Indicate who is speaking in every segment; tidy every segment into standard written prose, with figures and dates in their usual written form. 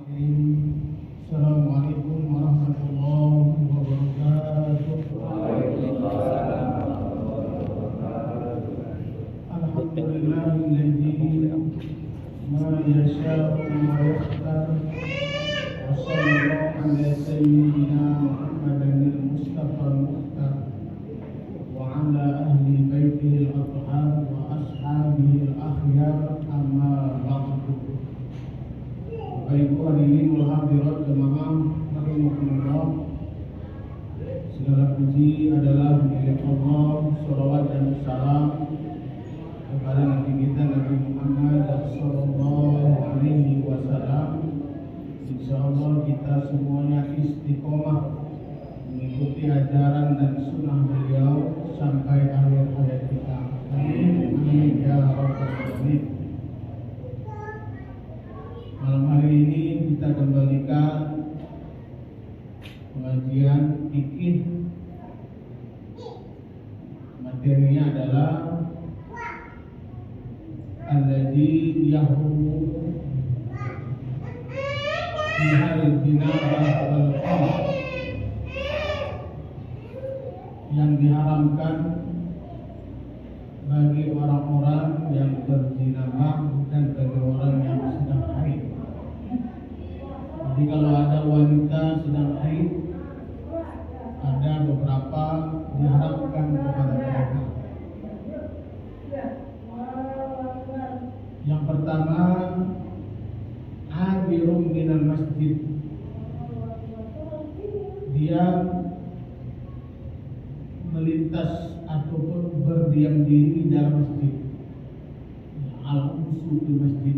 Speaker 1: Assalamualaikum warahmatullahi wabarakatuh. Alhamdulillahilladzi ma yasha'u wa yakhtar. Wa sallallahu ala sayyidina Muhammadin al-Mustafa al-Mukhtar wa ala ahli baitihi al-athhar wa ashabihi al-akhyar, amma ba'du. Bapak Ibu hadirin wal hadirat jemaah rahimakumullah. Segala puji adalah milik Allah. Shalawat dan salam kepada Nabi kita Nabi Muhammad sallallahu alaihi wasallam. Insyaallah kita semuanya istiqomah mengikuti ajaran dan sunnah beliau sampai akhir hayat kita. Amin amin ya rabbal alamin. Malam hari ini kita kembalikan pengajian fikih. Materinya adalah alladzi yahrumu fi halil jinabah wal qamar, yang diharamkan bagi orang-orang yang berjinabah dan bagi orang yang sedang haid. Jadi kalau ada wanita sedang haid, ada beberapa diharapkan kepada mereka. Yang pertama, abirum minal masjid, dia melintas ataupun berdiam diri di dalam masjid. Al-Qusu di masjid,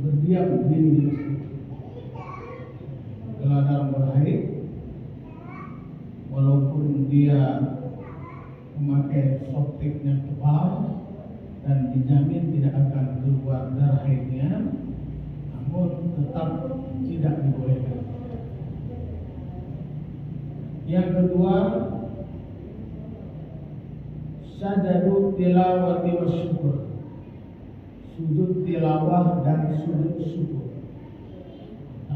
Speaker 1: berdiam diri di masjid. Kalau ada orang berhaid, walaupun dia memakai soptiknya tebal dan dijamin tidak akan keluar darah haidnya, namun tetap tidak dibolehkan. Yang kedua, sajadu tilawati wa syukur, sujud tilawah dan sujud syukur.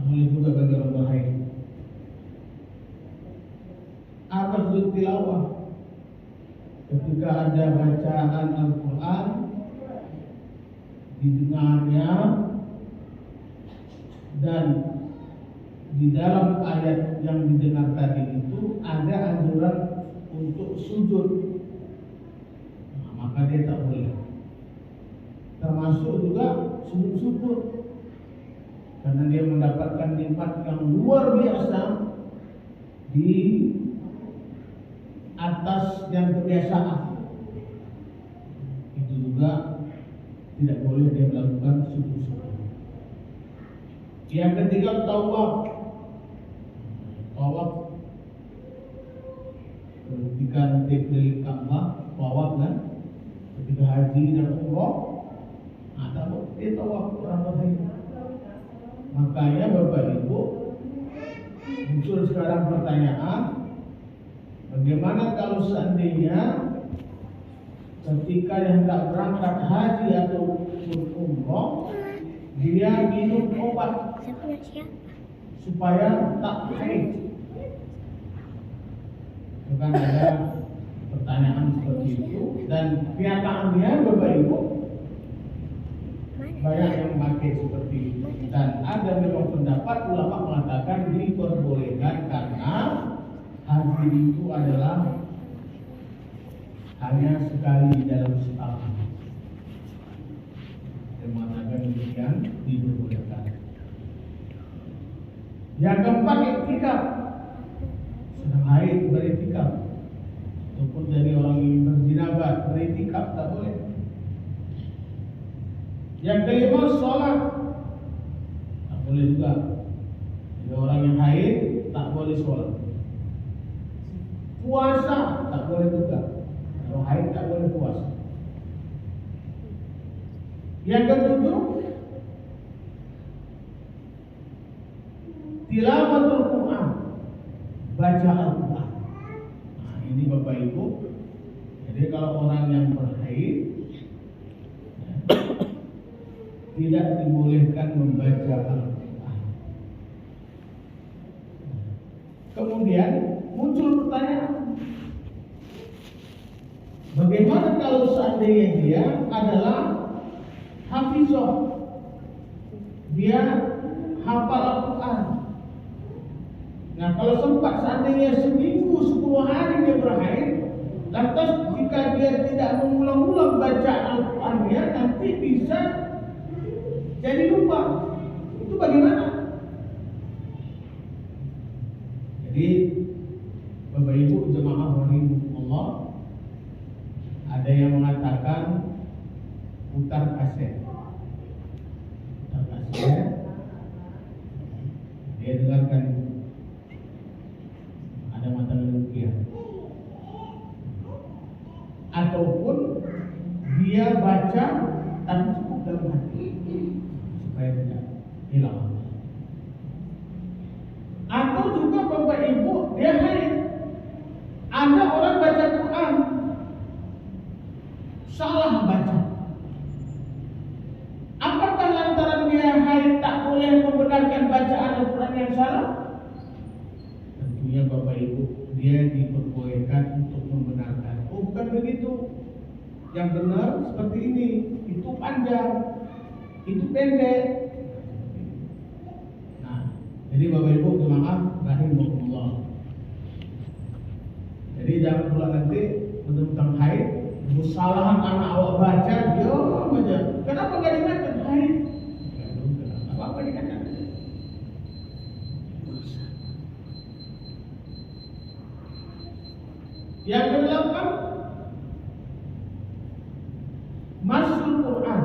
Speaker 1: Boleh juga bagi orang berhaid. Apa sujud tilawah? Ketika ada bacaan Al-Quran, didengarnya, dan di dalam ayat yang didengar tadi itu ada anjuran untuk sujud, maka dia tak boleh. Termasuk juga sujud syukur, karena dia mendapatkan nikmat yang luar biasa di atas yang kebiasaan. Itu juga tidak boleh dia melakukan sujud syukur. Yang ketiga, tawaf. Tawaf ketika nanti keliling Ka'bah, tawaf kan? Ketika haji dan umrah, atau dia tawaf orang berhaid. Makanya Bapak Ibu, muncul sekarang pertanyaan, bagaimana kalau seandainya ketika yang hendak berangkat haji atau umroh, dia minum obat supaya tak haid? Bukan ada pertanyaan seperti itu, dan kenyataannya Bapak Ibu banyak yang memakai seperti itu, dan ada memang pendapat ulama mengatakan diperbolehkan karena haji itu adalah hanya sekali dalam setahun. Yang mengatakan demikian diperbolehkan. Yang keempat, iktikaf. Sedang haid beriktikaf, ataupun dari orang yang berjinabat beriktikaf tak boleh. Yang kelima, sholat tak boleh juga. Jadi orang yang haid tak boleh sholat. Puasa tak boleh juga. Kalau haid tak boleh puasa. Yang ketujuh, tilawatul Quran, baca Al-Quran. Nah, ini Bapak Ibu. Jadi kalau orang yang berhaid tidak dibolehkan membaca Al-Quran. Kemudian muncul pertanyaan, bagaimana kalau seandainya dia adalah hafizah, dia hafal Al-Quran. Nah, kalau sempat seandainya seminggu 10 hari dia berhaid, lantas jika dia tidak mengulang-ulang baca Al-Quran dia, nanti bisa jadi lupa. Itu bagaimana? Jadi Bapak Ibu jemaah rahimahullah, ada yang mengatakan putar kaset. Putar kaset, dia dengarkan ada matan rupiah, ataupun dia baca tapi cukup dalam hati supaya tidak hilang. Atau juga Bapak Ibu dia haid, ada orang baca Quran salah baca. Apakah lantaran dia haid tak boleh membenarkan bacaan Al-Quran yang salah? Tentunya Bapak Ibu, dia diperbolehkan untuk membenarkan. Oh, bukan begitu. Yang benar seperti ini, itu panjang, itu pendek. Nah, jadi Bapak Ibu jemaah rahimahullah. Jadi jangan pula nanti tentang haid, kesalahan anak awak baca, dia aja. Kenapa nggak diingatkan haid? Apa dikatakan? Yang kedelapan, masuk Quran,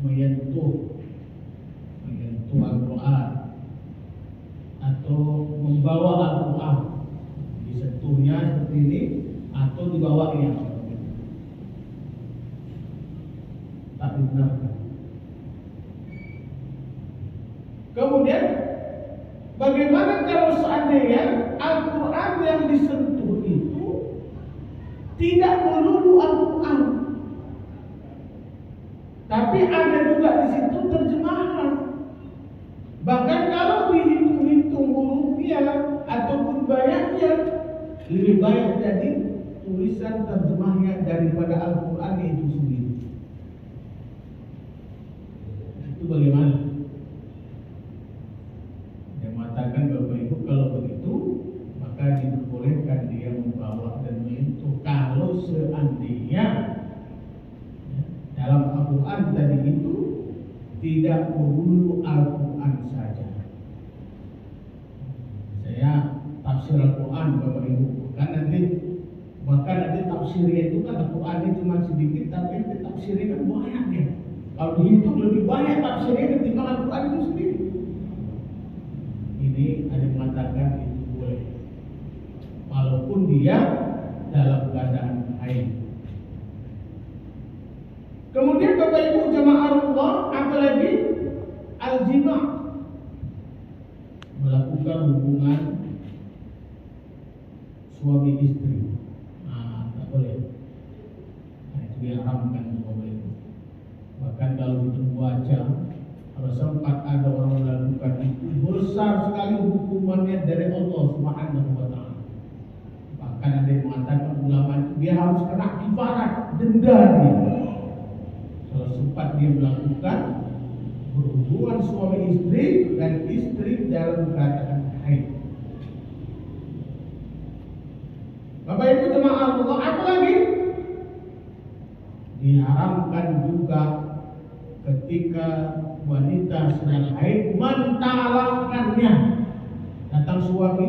Speaker 1: menyentuh Al-Quran atau membawa Al-Quran, disentuhnya seperti ini atau dibawanya, tak dibenarkan. Kemudian bagaimana kalau seandainya Al-Quran yang disentuh itu tidak melulu Al-Quran, tapi ada juga di situ terjemahan. Bahkan kalau dihitung-hitung hurufnya ataupun banyaknya, lebih banyak jadi tulisan terjemahnya daripada Al-Quran itu sendiri. Itu bagaimana? Yang mengatakan Bapak Ibu, kalau begitu maka diperbolehkan dia membawa dan menyentuh kalau seandainya dalam Al-Quran tadi itu tidak melulu Al-Quran saja. Saya tafsir Al-Quran Bapak Ibu, bahkan nanti tafsirnya itu kan Al-Quran cuma sedikit, tapi nanti tafsirnya kan banyak ya. Kalau dihitung lebih banyak tafsirnya ketimbang Al-Quran itu sendiri. Ini ada yang mengatakan itu boleh, walaupun dia dalam keadaan haid. Kemudian Bapak Ibu jemaah Allah, apalagi al-jima', melakukan hubungan suami istri. Tak boleh. Nah, itu diharamkan Bapak Ibu. Bahkan kalau kita baca, kalau sempat ada orang melakukan itu, besar sekali hukumannya dari Allah Subhanahu wa Ta'ala. Bahkan ada yang mengatakan ulama itu dia harus kena kifarat, denda dia. Kalau sempat dia melakukan berhubungan suami istri dan istri dalam keadaan haid. Bapak Ibu jemaah Allah, apa lagi? Diharamkan juga ketika wanita sedang haid mentalakkannya. Datang suami,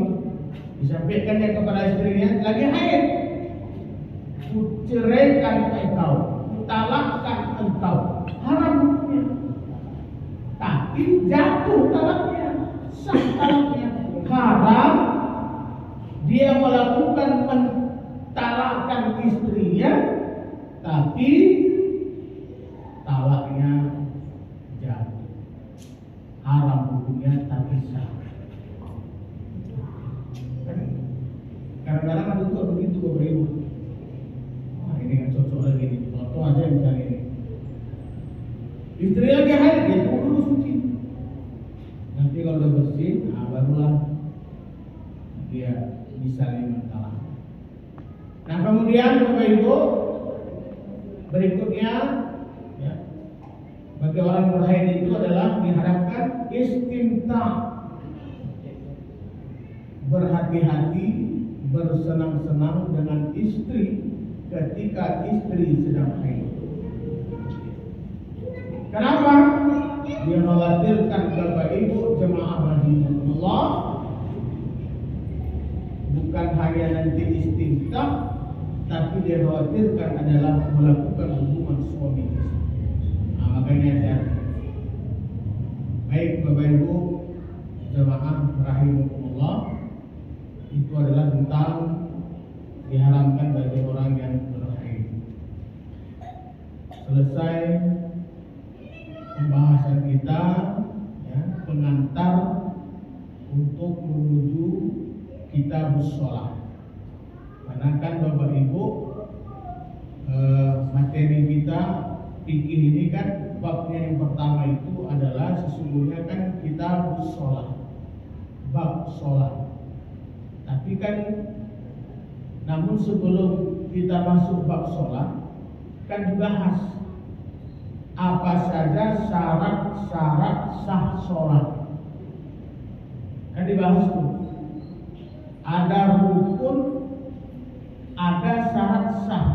Speaker 1: disampaikannya kepada istrinya, lagi haid, kuceraikan engkau, talakkan engkau, haram hukumnya. Tapi jatuh talaknya, sah talaknya. Haram dia melakukan mentalakkan istrinya, tapi talaknya jatuh. Haram hukumnya tapi sah. Kadang-kadang ada juga begitu Bapak Ibu. Ini kan cocok lagi nih. Contoh aja misalnya ini. Istri lagi haid, dia tunggu dulu suci. Nanti kalau udah bersih, baru disaling kalah. Nah kemudian Bapak Ibu, berikutnya ya, bagi orang berhaid itu adalah diharapkan istimta, berhati-hati, bersenang-senang dengan istri ketika istri sedang haid. Kenapa? Dia mengkhawatirkan Bapak Ibu jemaah rahimahullah, bukan hanya nanti istimta, tapi dia khawatirkan adalah melakukan hubungan suami istri. Nah, makanya ya, baik Bapak Ibu jemaah rahimahullah, itu adalah tentang diharamkan bagi orang yang berhaid. Selesai pembahasan kita, ya, pengantar untuk menuju kitabus shalah. Karena kan Bapak Ibu, materi kita fikih ini kan babnya yang pertama itu adalah sesungguhnya kan kitabus shalah, bab shalah. Tapi kan namun sebelum kita masuk bab shalah kan dibahas apa saja syarat-syarat sah sholat. Kan dibahas tuh. Ada rukun, ada syarat sah.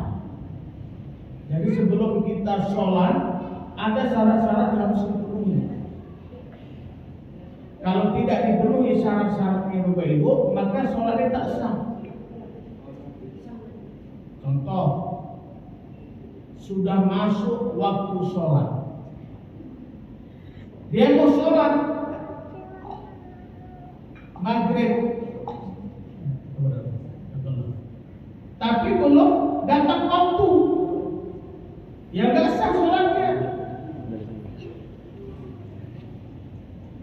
Speaker 1: Jadi sebelum kita sholat ada syarat-syarat yang harus dipenuhi. Kalau tidak dipenuhi syarat-syaratnya Bapak Ibu, maka sholatnya tak sah. Contoh, sudah masuk waktu sholat, dia mau sholat maghrib, tapi belum datang waktu, ya nggak sah sholatnya,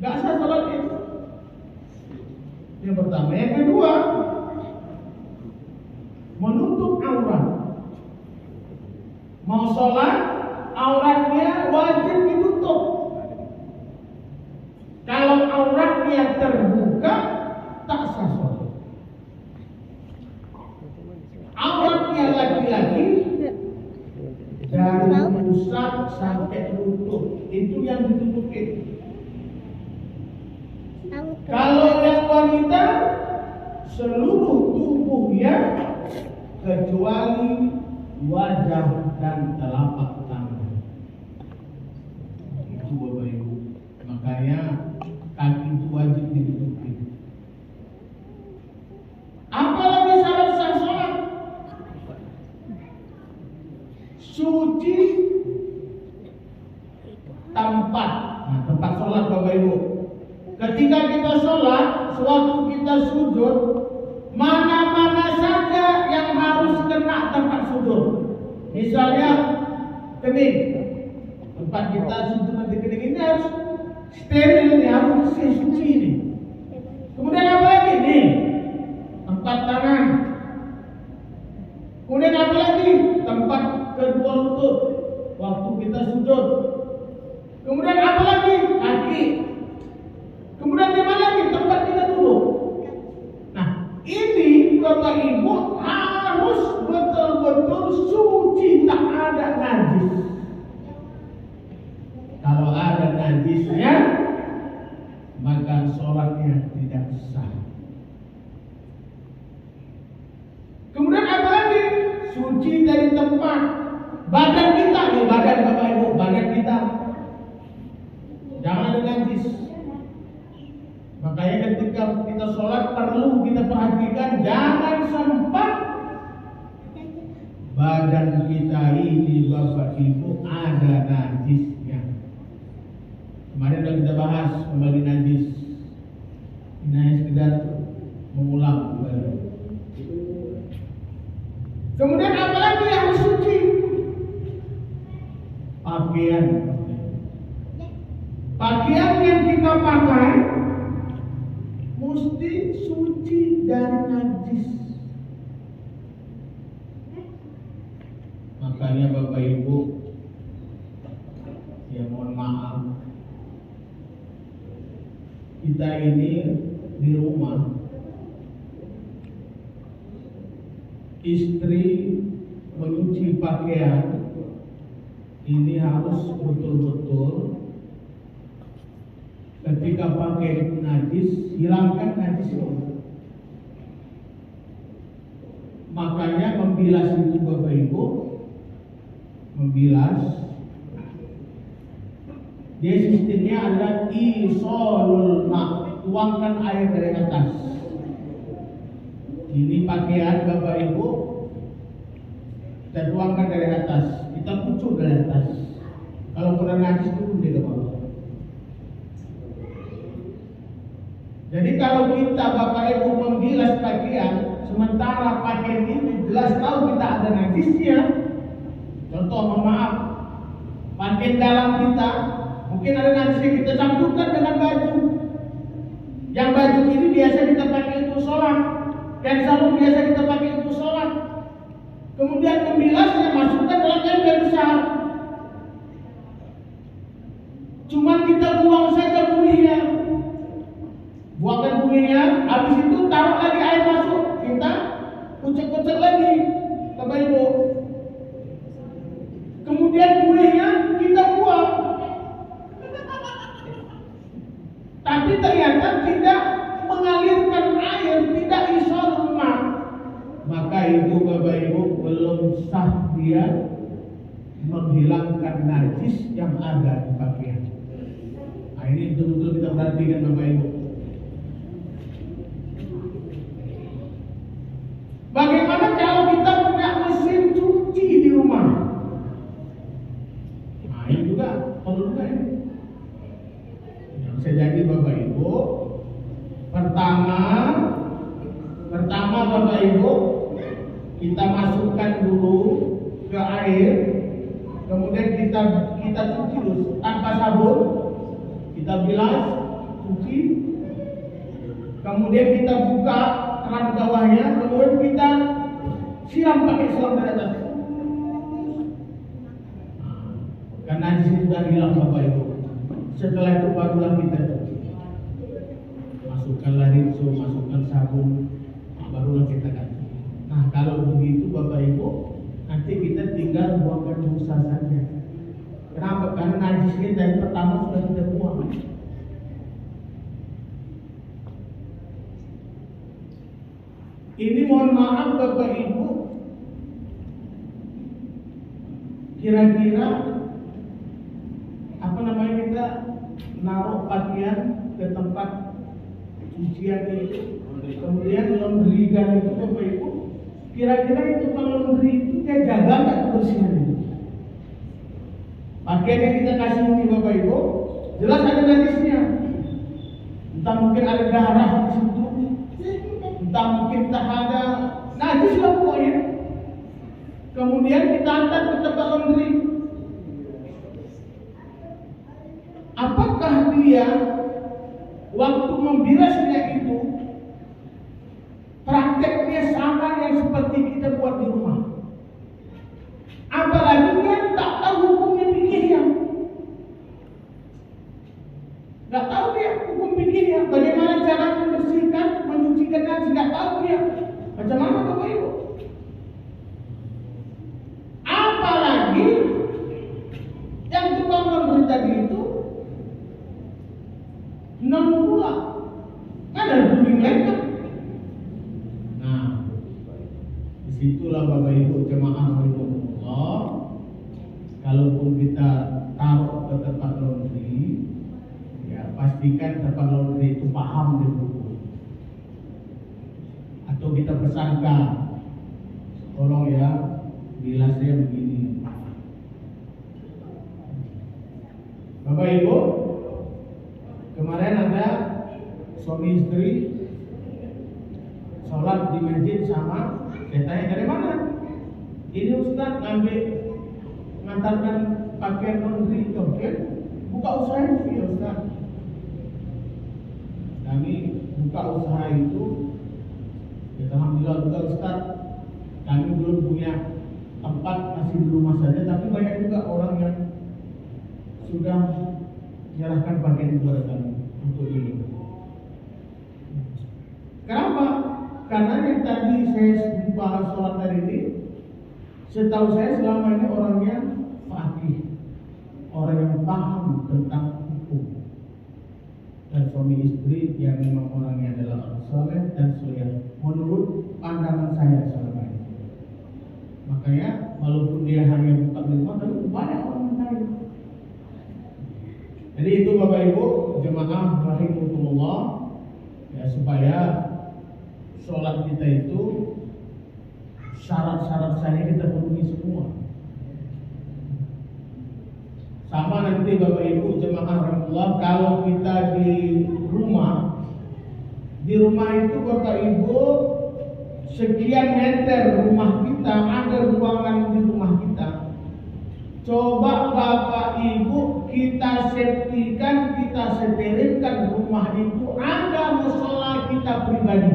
Speaker 1: nggak sah sholatnya. Yang pertama. Yang kedua, menutup aurat. Mau sholat, auratnya wajib ditutup. Kalau auratnya terbuka, tak sah sholat. Auratnya laki-laki dari pusat sampai lutut, itu yang ditutupin. Kalau yang wanita, seluruh tubuhnya kecuali wajah dan telapak tangan. Itu Bapak Ibu. Makanya kaki itu wajib ditutupi. Apalagi syarat sah sholat? Suci tempat. Nah, tempat sholat Bapak Ibu. Ketika kita sholat, sewaktu kita sujud, mana-mana saja yang harus kena tempat sujud. Misalnya kening, tempat kita sujud nanti kening ini harus steril, ini harus bersih, suci ini. Kemudian apa lagi? Nih, tempat tangan. Kemudian apa lagi? Tempat kedua lutut waktu kita sujud. Kemudian apa lagi? Kaki. Kemudian di mana lagi? Tempat kita duduk. Nah, ini Bapak Ibu harus betul-betul suci, tak ada najis. Kalau ada najisnya, maka sholatnya tidak sah. Kemudian apa lagi? Suci dari tempat badan kita, nih badan Bapak Ibu, badan kita jangan ada najis. Makanya ketika kita sholat perlu kita perhatikan, jangan sampai badan kita ini Bapak Ibu ada najisnya. Kemarin sudah kita bahas kembali najis. Ini hanya sekedar mengulang kembali. Kemudian apa lagi yang harus suci? Pakaian. Pakaian yang kita pakai mesti suci dari najis. Makanya Bapak Ibu, ya mohon maaf, kita ini di rumah istri menyuci pakaian ini harus betul-betul ketika pakai najis, hilangkan najis itu. Makanya membilas itu Bapak Ibu, membilas dia sistemnya adalah isolul ma, tuangkan air dari atas. Ini pakaian Bapak Ibu, kita tuangkan dari atas, kita kucur dari atas. Kalau kurang najis itu dia ke bawah. Jadi kalau kita Bapak Ibu membilas pakaian, sementara pakaian itu jelas tahu kita ada najisnya. Contoh, mohon maaf, pakaian dalam kita mungkin ada najisnya, kita campurkan dengan baju. Yang baju ini biasa kita pakai untuk sholat, dan sabun biasa kita pakai untuk sholat. Kemudian membilasnya, masukkan dalam ember besar. Cuman kita buang saja buihnya. Buangkan buihnya, habis itu taruh lagi air masuk, kita kucek-kucek lagi, Bapak Ibu. Kemudian buihnya kita buang. Tapi ternyata tidak mengalirkan air, tidak isolul ma. Maka itu Bapak Ibu belum sah dia menghilangkan najis yang ada di pakaian. Nah, ini betul-betul kita perhatikan Bapak Ibu. Bagaimana kalau kita punya mesin cuci di rumah? Nah, ini juga perlu juga ini. Bisa jadi Bapak Ibu, pertama Bapak Ibu, kita masukkan dulu ke air, kemudian kita cuci dulu tanpa sabun, kita bilas, cuci, kemudian kita buka keran bawahnya, kemudian kita siram pakai selang dari atas. Karena di situ sudah hilang Bapak Ibu. Setelah itu barulah kita cuci. Masukkanlah rinso, masukkan sabun, barulah kita ganti. Nah, kalau begitu Bapak Ibu, nanti kita tinggal buangkan dosa saja. Kenapa? Karena najisnya dari pertama sudah kita buang. Ini mohon maaf Bapak Ibu, kira-kira kita naruh pakaian ke tempat cucian itu, kemudian laundry gun itu Bapak Ibu, kira-kira itu kalau laundry itu dia jaga nggak kebersihan itu? Pakaian yang kita kasih ini Bapak Ibu, jelas ada najisnya. Entah mungkin ada darah di situ, entah mungkin tak ada najis lah pokoknya. Kemudian kita antar ke tempat laundry. Apakah dia waktu membilasnya itu prakteknya sama yang seperti kita buat di rumah? Apalagi dia tak tahu hukumnya fikihnya, nggak tahu dia hukum fikihnya, bagaimana cara membersihkan, mencucikan najis, nggak tahu dia. Macam mana Bapak Ibu? Apalagi yang tukang laundry tadi itu non pula, kan ada duri mereka. Nah, disitulah Bapak Ibu jemaah Allah, kalaupun kita taruh ke tempat laundry, ya pastikan tempat laundry itu paham di buku. Atau kita pesankan, tolong ya bilasnya begini. Bapak Ibu, kemarin ada suami istri sholat di masjid sama, saya tanya dari mana? Ini Ustaz ngantarkan pakaian laundry itu, kan? Buka usaha itu ya Ustaz. Kami buka usaha itu, ya alhamdulillah juga Ustaz. Kami belum punya tempat, masih di rumah saja, tapi banyak juga orang yang sudah menyerahkan pakaian kepada kami untuk ini. Kenapa? Karena yang tadi saya bahas sholat tadi ini, setahu saya selama ini orangnya faqih, orang yang paham tentang hukum. Dan suami istri yang memang orangnya adalah orang soleh dan soleh menurut pandangan saya selama ini. Makanya walaupun dia hanya buka rumah, tapi banyak orang lain. Jadi itu Bapak Ibu jemaah rahimahullah, ya, supaya sholat kita itu syarat-syarat saya kita penuhi semua. Sama nanti Bapak Ibu jemaah rahimahullah, kalau kita di rumah itu Bapak Ibu sekian meter rumah kita, ada ruangan di rumah kita. Coba Bapak Ibu kita septikan, kita sterilkan rumah itu, ada musola kita pribadi.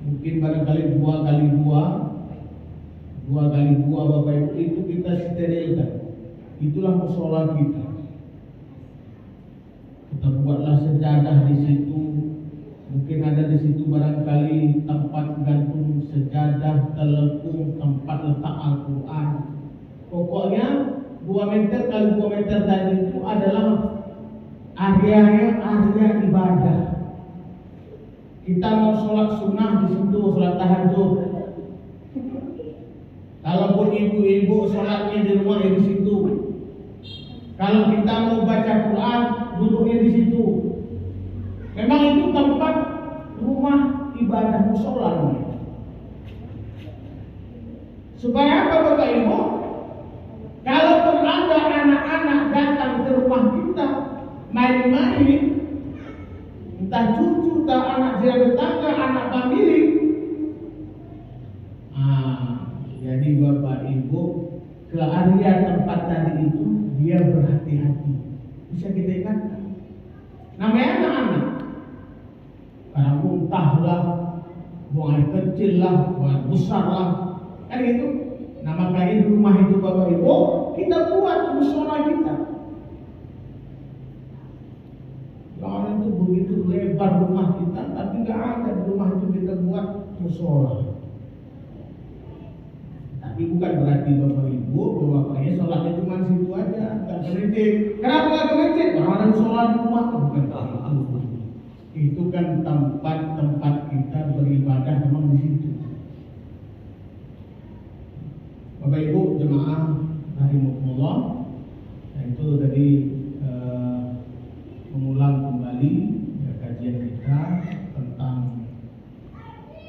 Speaker 1: Mungkin barangkali 2x2 Bapak Ibu itu kita sterilkan. Itulah musola kita. Kita buatlah sejadah di situ. Mungkin ada di situ barangkali tempat gantung sejadah, telepon, tempat letak Al-Quran. Pokoknya 2 meter kali 2 meter tadi itu adalah area ibadah. Kita mau sholat sunnah di situ, sholat tahajud. Kalaupun ibu-ibu sholatnya di rumah di situ. Kalau kita mau baca Quran, duduknya di situ. Memang itu tempat rumah ibadah musola. Supaya apa Bapak Ibu? Kalaupun ada anak-anak datang ke rumah kita main-main, entah cucu, entah anak tetangga, anak famili. Jadi Bapak Ibu ke area tempat tadi itu dia berhati-hati. Bisa kita ingatkan. Namanya anak-anak. Karena muntah lah, buang air kecil lah, buang air besar lah, kan gitu. Nah makanya di rumah itu Bapak Ibu kita buat musola kita. Kalau itu begitu lebar rumah kita, tapi nggak ada di rumah itu kita buat musola. Tapi bukan berarti Bapak Ibu bahwa bapaknya sholatnya cuma situ aja, nggak ke masjid. Kenapa nggak ke masjid? Orang ada sholat di rumah, bukan itu. Itu kan tempat kita beribadah memang di situ. Bapak Ibu jemaah rahimahullah, nah itu tadi mengulang kembali ya, kajian kita tentang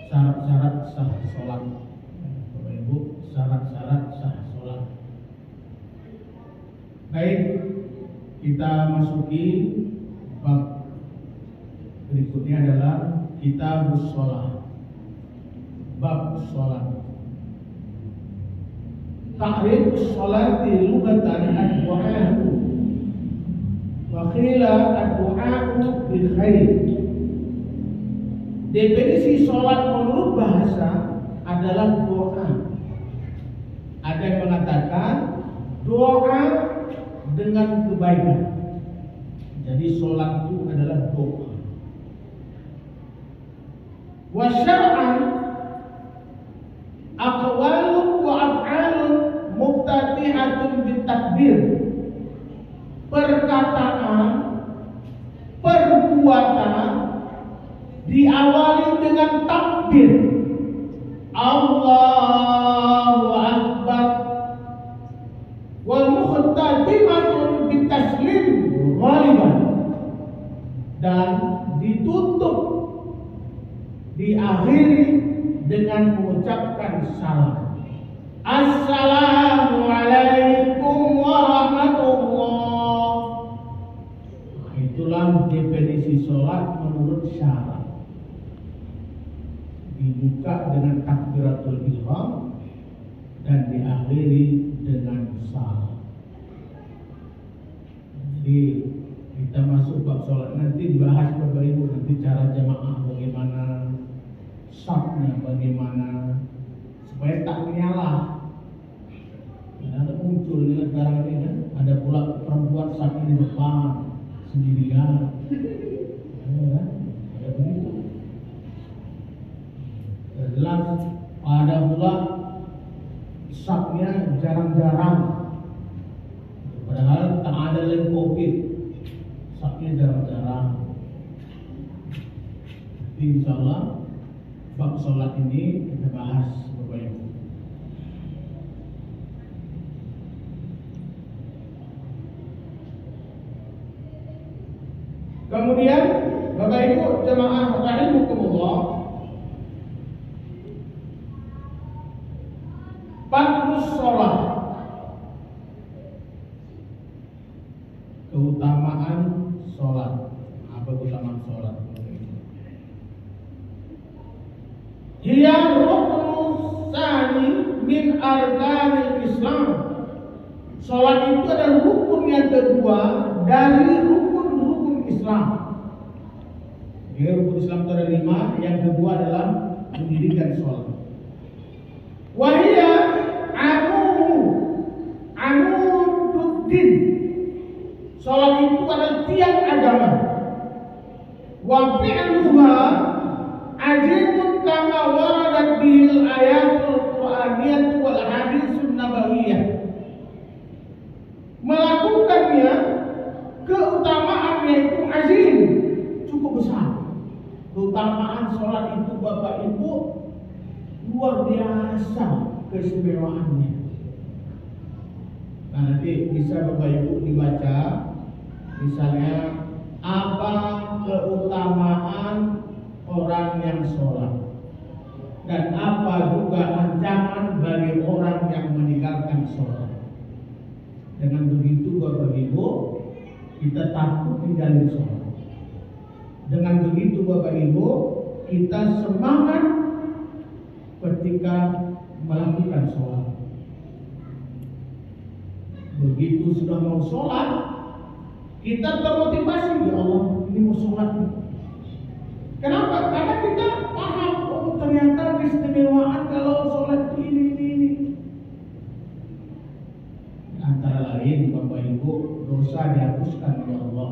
Speaker 1: syarat-syarat sah sholat. Bapak Ibu, syarat-syarat sah sholat. Baik, kita masuki bab berikutnya adalah kitabus sholat. Bab sholat. Ta'rifus sholati lughatan ad-du'a'u wa qila ad-du'a'u bil khair. Definisi sholat menurut bahasa adalah doa. Ada yang mengatakan doa dengan kebaikan. Jadi sholat itu adalah doa. Wa syar'an aqwalun wa af'alun muftatihatun bitakbir. Perkataan, perbuatan diawali dengan takbir. Allahu Akbar. Wa mukhtatimatun bitaslim ghaliban. Dan ditutup, diakhiri dengan mengucapkan salam. Assalamualaikum warahmatullah. Itulah definisi sholat menurut syarat. Dibuka dengan takbiratul ihram dan diakhiri dengan salam. Jadi kita masuk bab sholat nanti dibahas Bapak Ibu, nanti cara jamaah bagaimana, safnya bagaimana, supaya tak menyalah. Ada muncul ini sekarang ini kan, ada pula perempuan saf di depan sendirian, ada Ya begitu. Jelas ada pula sapnya jarang-jarang. Padahal tak ada lagi COVID, sapnya jarang-jarang. Tapi insya Allah bab sholat ini kita bahas Bapak Ibu. Kemudian Bapak Ibu jemaah rahimakumullah, fadlus sholat, keutamaan sholat. Apa keutamaan sholat? Hiya ruknus tsani min arkanil Islam. Sholat itu adalah rukun yang kedua dari rukun-rukun Islam. Jadi rukun Islam itu ada 5, yang kedua adalah mendirikan sholat. Wahia amududdin. Sholat itu adalah tiang agama. Wa fi'luha azimun kama waradat bihil ayatul qur'aniyah wal haditsun nabawiyah. Melakukannya keutamaannya itu azim, cukup besar. Keutamaan sholat itu Bapak Ibu luar biasa keistimewaannya. Nah, nanti bisa Bapak Ibu dibaca, misalnya apa keutamaan orang yang sholat dan apa juga ancaman bagi orang yang meninggalkan sholat. Dengan begitu Bapak Ibu, kita takut tinggalin sholat. Dengan begitu Bapak Ibu, kita semangat ketika melakukan sholat. Begitu sudah mau sholat, kita termotivasi, ya Allah, ini mau sholat. Kenapa? Karena kita paham, oh ternyata keistimewaan kalau sholat ini. Antara lain Bapak Ibu, dosa dihapuskan oleh Allah.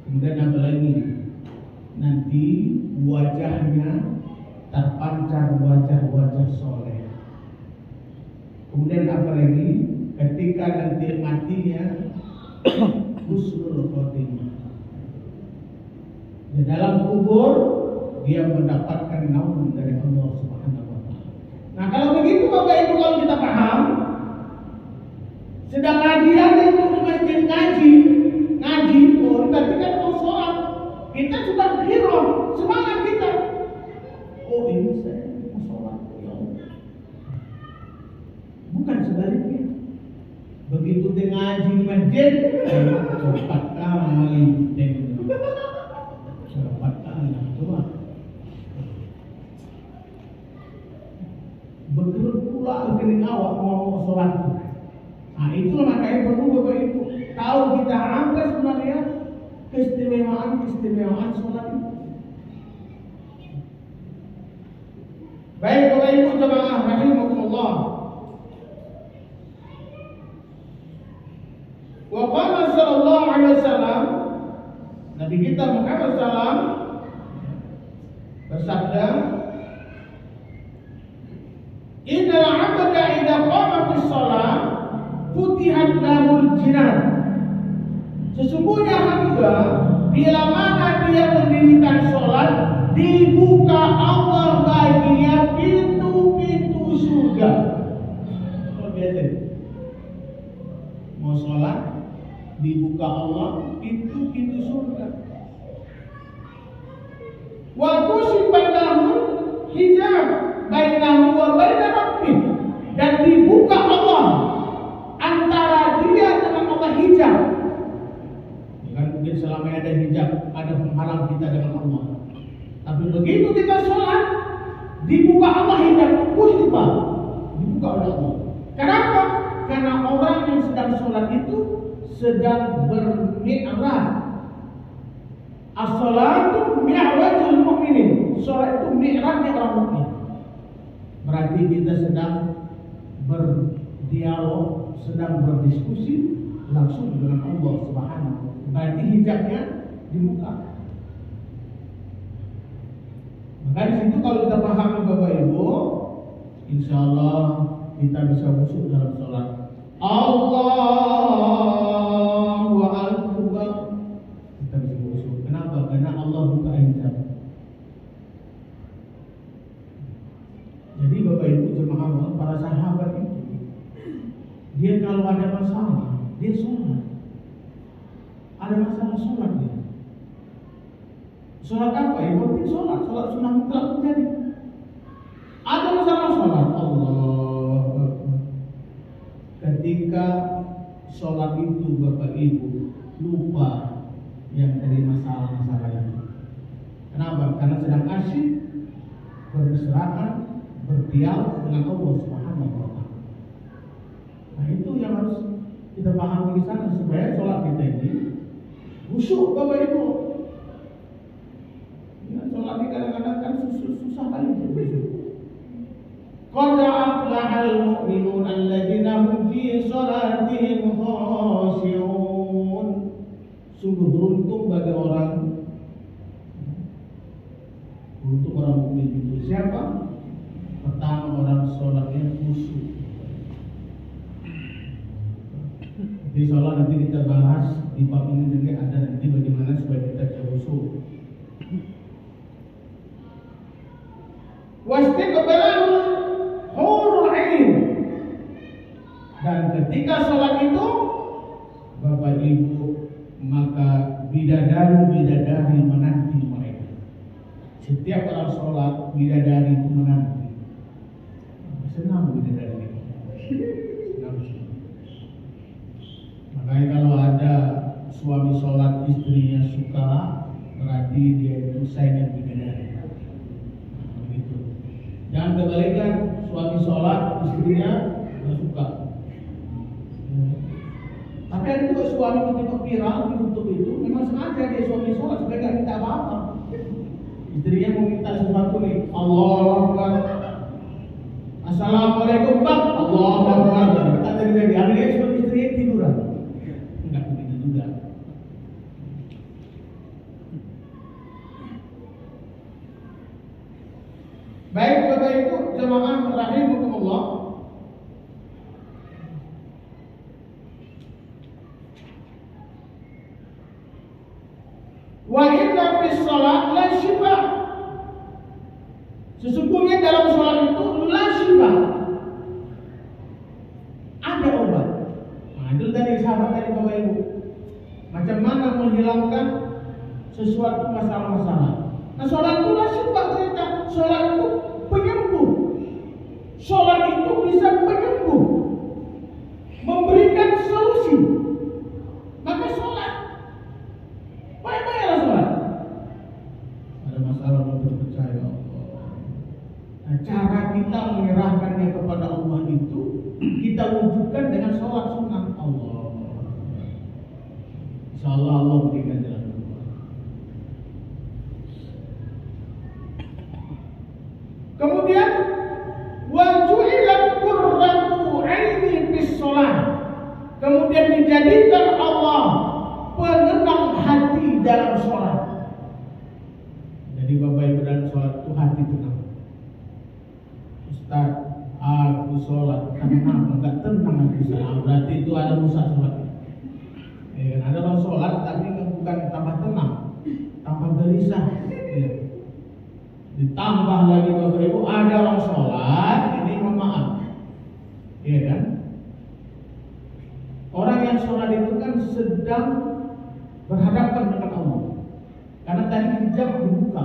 Speaker 1: Kemudian apa lagi? Nanti wajahnya terpancar wajah-wajah soleh. Kemudian apa lagi? Ketika nanti matinya husnul khotimah. Di dalam kubur dia mendapatkan naungan dari Allah Subhanahu wa taala. Nah, kalau begitu Bapak Ibu, kalau kita paham, sedang ngajian itu di masjid ngaji, oh berarti kan mau sholat, kita sudah hero, semangat kita. Oh ini saya mau sholat, ya Allah. Bukan sebaliknya. Begitu dia ngaji di masjid, cepat kali tengok. Cepat kali, coba. Begitu pula rekening awak mau sholat. Nah itulah makanya perlu Bapak Ibu tahu kita apa sebenarnya keistimewaan sholat itu. Baik Bapak Ibu jemaah rahimakumullah. Wa qala sallallahu alaihi wasallam, Nabi kita Muhammad sallam bersabda, "Innal 'abda idza qama bis shalah futihat lahul jinan." Sesungguhnya hamba bila mana dia mendirikan sholat, dibuka Allah baginya pintu-pintu surga. Luar biasa. Mau sholat, dibuka Allah pintu-pintu surga. Wa tusibbat lahul hijab bainahu wa baina rabbih, dan dibuka Allah antara dia dengan Allah hijab. Kan mungkin selama ada hijab, ada penghalang kita dengan Allah. Tapi begitu kita sholat, dibuka Allah hijab, dibuka oleh Allah. Kenapa? Karena orang yang sedang sholat itu sedang bermi'raj. As-sholatu mi'rajul mu'minin. Sholat itu mi'rajnya orang mukmin. Berarti kita sedang berdialog, sedang berdiskusi langsung dengan Allah Subhanahu. Berarti hijabnya dibuka. Maka di situ kalau kita pahami Bapak Ibu, insya Allah kita bisa khusyuk dalam sholat. Allahu Akbar. Kita bisa khusyuk. Kenapa? Karena Allah buka hijab. Jadi Bapak Ibu jemaah Allah, para sahabat itu, dia kalau ada masalah, dia sholat. Ada masalah sholat dia. Sholat apa? Yang penting sholat sunnah mutlak terjadi. Ada masalah sholat, Allah. Ketika sholat itu Bapak Ibu lupa yang dari masalah-masalah itu. Kenapa? Karena sedang asyik bermesraan, berdialog dengan Allah Subhanahu wa Ta'ala. Nah itu yang harus kita pahami di sana supaya sholat kita ini khusyuk Bapak Ibu. Ya, sholat ini kadang-kadang kan susah kali itu. Qad aflahal mu'minun alladzina hum fi sholatihim khashi'un. Sungguh beruntung bagi orang mukmin itu siapa? Pertama orang sholatnya khusyuk. Di sholat nanti kita bahas di bab ini juga ada nanti bagaimana supaya kita bisa khusyuk. Wastiqbalul hurul ain. Dan ketika sholat itu Bapak Ibu, maka bidadari menanti mereka. Setiap orang sholat bidadari itu menanti. Senang bidadari itu. Senang. Makanya kalau ada suami sholat istrinya suka, berarti dia itu sayang bidadari. Begitu. Jangan kebalikan, suami sholat istrinya nggak suka. Tapi ada juga suami ketika viral di YouTube itu memang sengaja dia suami sholat supaya nggak minta apa-apa. Istrinya mau minta sesuatu nih, Allahu Akbar, Assalamualaikum Pak, Allahu Akbar. Tak terjadi. Akhirnya suami istrinya tiduran. Enggak begitu juga. Baik Bapak Ibu jemaah rahimakumullah. Wa inna fis shalat la shifa. Sesungguhnya dalam sholat itu la shifa. Ada obat. Nah, itu dari sahabat tadi Bapak Ibu. Macam mana menghilangkan sesuatu masalah-masalah. Nah, sholat itu la shifa cerita. Sholat itu penyembuh. Sholat itu bisa penyembuh, memberikan solusi. Maka sholat, bayar sholat. Ada masalah untuk percaya Allah. Nah, cara kita menyerahkannya kepada Allah itu kita wujudkan dengan sholat sunnah Allah. Insyaallah Allah berikan jalan. Kemudian wa ju'ilat qurratu 'aini fis shalah. Kemudian dijadikan Allah penenang hati dalam sholat. Jadi Bapak Ibu dalam sholat itu hati tenang. Ustaz, aku sholat tenang, enggak tenang aku sholat. Berarti itu ada rusak sholat. Ya, ada orang sholat tapi bukan tambah tenang, tambah gelisah. Ya. Ditambah lagi Bapak Ibu ada orang sholat ini mohon maaf, iya kan? Orang yang sholat itu kan sedang berhadapan dengan Allah, karena tadi hijab dibuka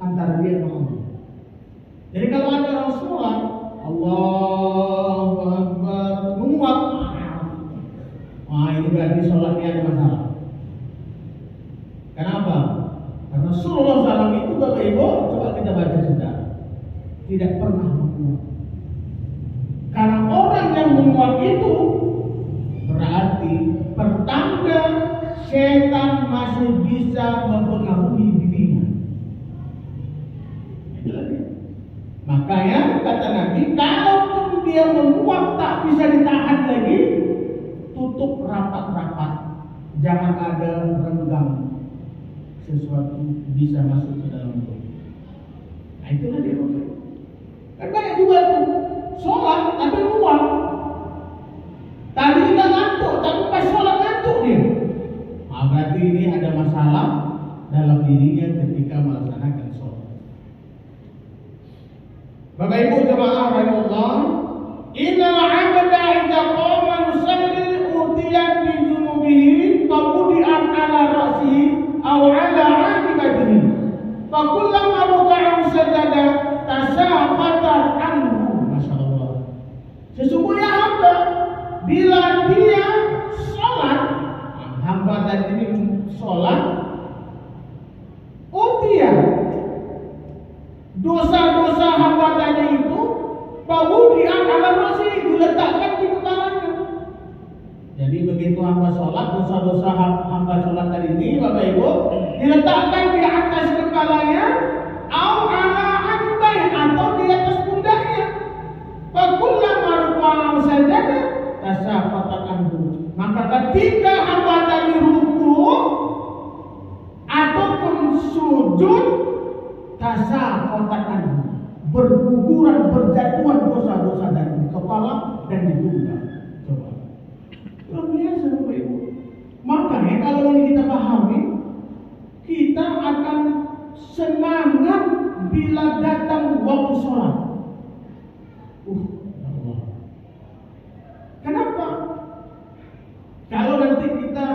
Speaker 1: antara dia dengan Allah. Jadi kalau ada orang sholat, Allahu Akbar, menguap, wah ini berarti sholatnya ada masalah. Kenapa? Karena Rasulullah SAW itu Bapak Ibu, coba kita baca sejarah, tidak pernah menguap. Karena orang yang menguap itu berarti pertanda setan masih bisa mempengaruhi dirinya. Makanya kata Nabi, kalaupun dia menguap tak bisa ditahan lagi, tutup rapat-rapat, jangan ada renggang sesuatu bisa masuk ke dalam tubuh. Nah itulah dia Bapak Ibu. Kan banyak juga tuh sholat tapi luar. Tadi nggak ngantuk, tapi pas sholat ngantuk dia. Nah, berarti ini ada masalah dalam dirinya ketika melaksanakan sholat. Bapak Ibu jemaah rahimahullah, innal 'abda idza qama yusalli utiya bi junubihi faqudi'an 'ala ra'sihi aw 'ala 'aqibatihi fa kullama raka'a sajada tasaqata anhu. Masyaallah. Sesungguhnya hamba bila dia sholat, hamba tadi ini sholat, utiya dosa-dosa hamba tadi itu faqudi'an 'ala ra'sihi, diletakkan di kepalanya. Jadi begitu hamba sholat, dosa-dosa hamba sholat tadi ini Bapak Ibu diletakkan di atas kepalanya, au ala akibai, atau di atas pundaknya. Fakullama raka'a sajada tasaqata anhu. Maka ketika hamba tadi ruku ataupun sujud, tasaqata anhu, berguguran, berjatuhan dosa-dosa dari kepala dan di pundak. Coba. Luar biasa Bapak Ibu. Makanya kalau ini kita pahami, kita akan semangat bila datang waktu sholat. Allah. Kenapa? Kalau nanti kita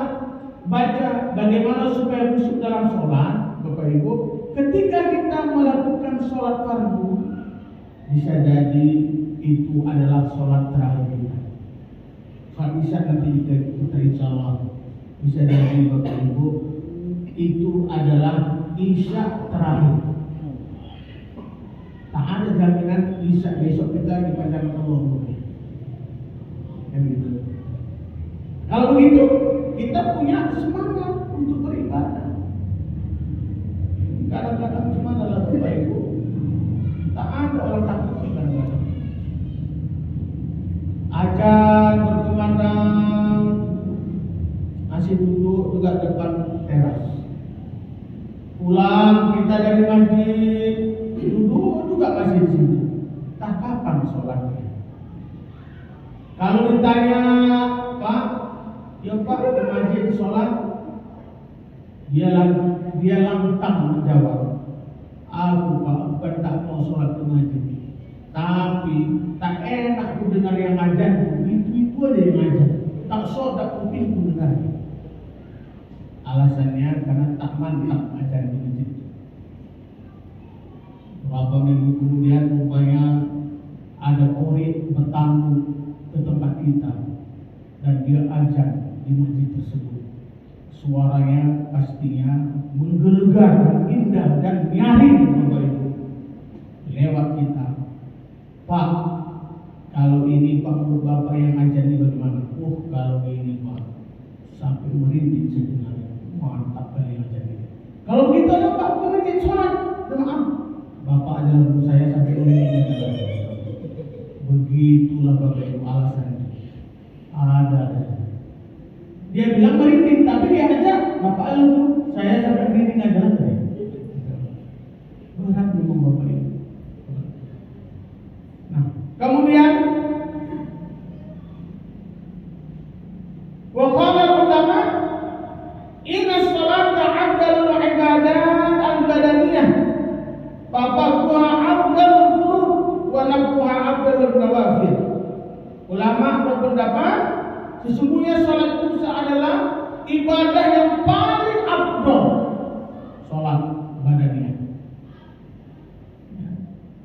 Speaker 1: baca bagaimana supaya khusyuk dalam sholat, Bapak Ibu, ketika kita melakukan sholat fardu, bisa jadi itu adalah sholat terakhir kita. Bisa nanti kita insya Allah bisa jadi Bapak Ibu itu adalah isya terakhir. Tak ada jaminan isya besok kita dipanjangkan Allah. Yang gitu. Kalau begitu kita punya semangat untuk beribadah. Kadang-kadang cuma dalam Bapak Ibu tak ada orang takut kadang-kadang. Ajar berkumandang, masih duduk juga depan teras. Pulang kita dari masjid, duduk juga masih di situ. Tak kapan sholatnya? Kalau ditanya, Pak, ya Pak ke masjid sholat, dia lantang menjawab, aku Pak bukan tak mau sholat ke masjid, tapi tak enak ku dengar yang ngajar, itu aja yang ngajar, tak sodak kuping ku dengar. Alasannya karena tak mantap ngajar di masjid. Beberapa minggu kemudian rupanya ada murid bertamu ke tempat kita dan dia ajar di masjid tersebut. Suaranya pastinya menggelegar dan indah dan nyaring Bapak Ibu. Lewat kita, Pak, kalau ini Pak menurut Bapak yang ajar ini bagaimana? Kalau ini Pak sampai merinding sedengar. Mantap kali ajar ini. Kalau begitu aja Pak ke masjid sholat, maaf, Bapak adalah guru saya sampai merinding. Begitulah Bapak Ibu alasannya. Ada. Dia bilang merinding, tapi dia ajar, Bapak lu, saya sampai merinding aja lah. Berat memang Bapak Ibu. Nah, kemudian waqala ulama, inna sholata afdalul ibadat al-badaniyah, faquha afdalul furud wa nafquha afdalul nawafil. Ulama berpendapat sesungguhnya sholat itu adalah ibadah yang paling afdal, sholat badaniyah.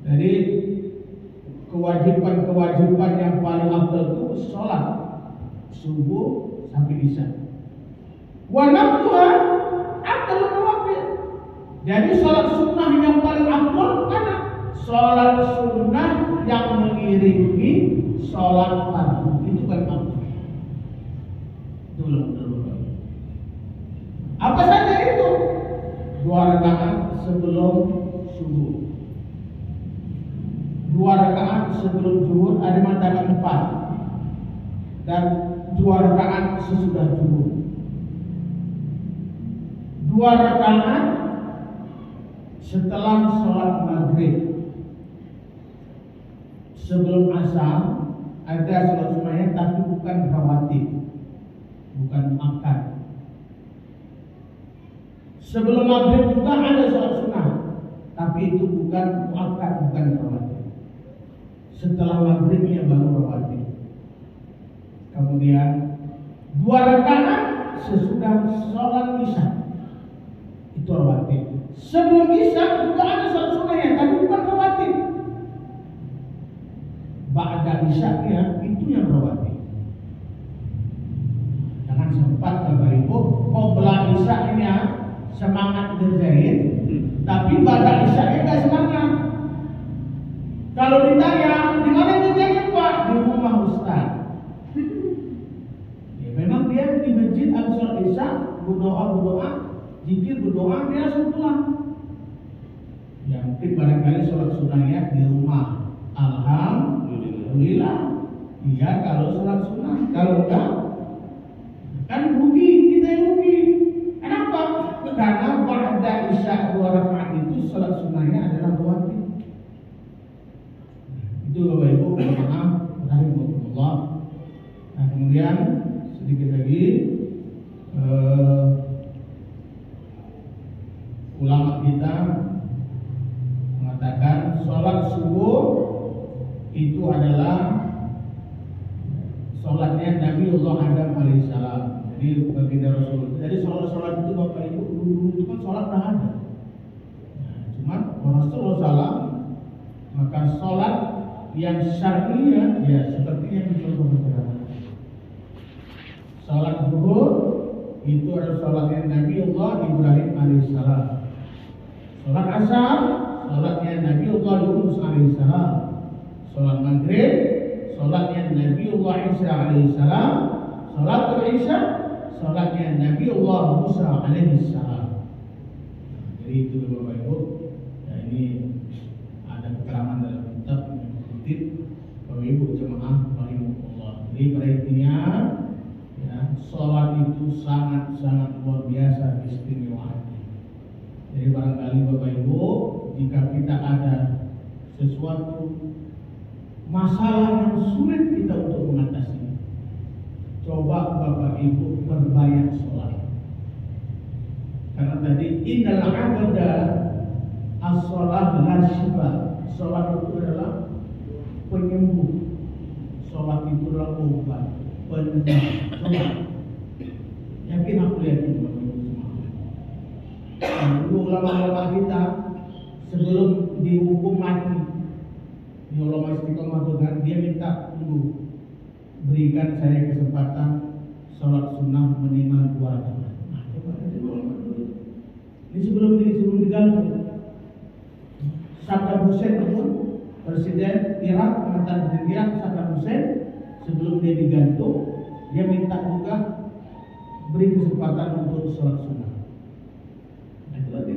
Speaker 1: Jadi kewajiban yang paling afdal itu sholat subuh sampai isya. Wa nafquha afdalul nawafil. Jadi sholat sunnah yang paling afdal mana? Sholat sunnah yang mengiringi sholat fardu itu paling afdal. Apa saja itu? 2 rakaat sebelum subuh, 2 rakaat sebelum zuhur, ada mengatakan 4, dan 2 rakaat sesudah zuhur, 2 rakaat setelah sholat maghrib sebelum asar ada sholat sunnahnya, tapi bukan rawatib, bukan akad. Sebelum maghrib juga ada sholat sunnah, tapi itu bukan muakkad, bukan rawatib. Setelah maghribnya baru rawatib. Kemudian 2 rakaat sesudah sholat isya itu rawatib. Sebelum isya juga ada sholat sunnahnya, tapi bukan rawatib. Ba'da isya'nya itu yang rawatib. Jangan sempat Bapak Ibu qobla isya'nya semangat berjahit, tapi ba'da isya'nya enggak semangat. Kalau ditanya, di mana kerjanya Pak? Di rumah Ustaz. Ya, memang dia di masjid habis sholat isya, berdoa, zikir, berdoa, dia langsung pulang. Ya mungkin barangkali sholat sunnahnya di rumah. Alhamdulillah. Iya kalau sholat sunnah. Kalau enggak, kan rugi, kita yang rugi. Kenapa? Karena ba'da isya 2 rakaat itu sholat sunnahnya adalah rawatib. Itu Bapak Ibu, maaf, rahimahullah. Nah kemudian sedikit lagi ulama kita mengatakan sholat subuh itu adalah sholatnya Nabiullah Adam alaihissalam. Jadi baginda Rasul. Jadi sholat itu Bapak Ibu dulu itu kan sholat dah ada. Nah, cuma Rasulullah SAW, maka sholat yang syar'iyah ya seperti yang dicontoh beberapa. Sholat zuhur itu adalah sholatnya Nabiullah Ibrahim alaihissalam. Sholat asar sholatnya Nabiullah Yunus alaihissalam. Sholat maghrib sholatnya Nabiullah Isa alaihissalam. Sholat isya sholatnya Nabiullah Musa alaihissalam. Jadi itu Bapak Ibu. Ya, ini ada keterangan dalam kitab yang kutip Bapak Ibu jemaah rahimahullah. Jadi pada intinya ya, sholat itu sangat-sangat luar biasa istimewaannya. Jadi barangkali Bapak Ibu, jika kita ada sesuatu masalah yang sulit kita untuk mengatasi, coba Bapak Ibu perbanyak sholat. Karena tadi innal abada as-sholat la shifa. Sholat itu adalah penyembuh. Sholat itu adalah obat, penyembuh. Sholat. Yakin aku yakin Bapak Ibu semua. Dulu ulama-ulama kita sebelum dihukum mati, ini ulama istiqomah Tuhan, dia minta dulu berikan saya kesempatan sholat sunnah minimal 2 rakaat. Nah, coba ada ulama dulu. Ini sebelum digantung. Saddam Hussein itu presiden Irak, mantan presiden Irak Saddam Hussein, sebelum dia digantung, dia minta juga beri kesempatan untuk sholat sunnah. Nah, itu lagi.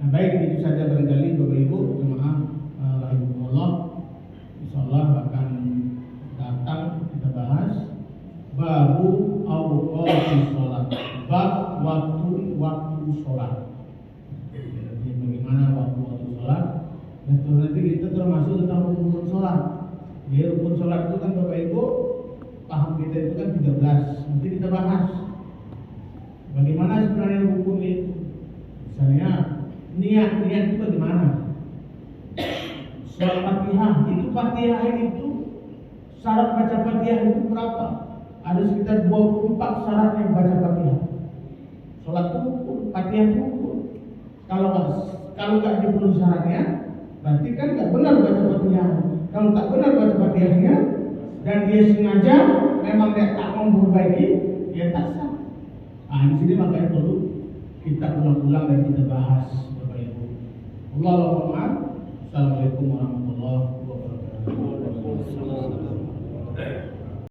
Speaker 1: Nah, baik, itu saja barangkali Bapak Ibu jemaah rahimahullah. Insyaallah akan datang kita bahas babu awqatis sholat, bab waktu sholat. Jadi bagaimana waktu sholat? Dan nanti kita termasuk tentang rukun sholat. Jadi rukun sholat itu kan Bapak Ibu paham kita itu kan 13. Nanti kita bahas bagaimana sebenarnya rukun itu. Misalnya niat itu bagaimana? Sholat Fatihah itu syarat baca Fatihah itu berapa? Ada sekitar 24 syarat yang baca Fatihah. Sholat itu rukun, Fatihah itu rukun. Kalau nggak dipenuhi syaratnya, berarti kan nggak benar baca Fatihah. Kalau tak benar baca Fatihahnya dan dia sengaja memang dia tak mau memperbaiki, dia tak sah. Nah, di sini makanya perlu kita ulang-ulang dan kita bahas Bapak Ibu. Allahumma a'lam. Assalamualaikum warahmatullahi wabarakatuh.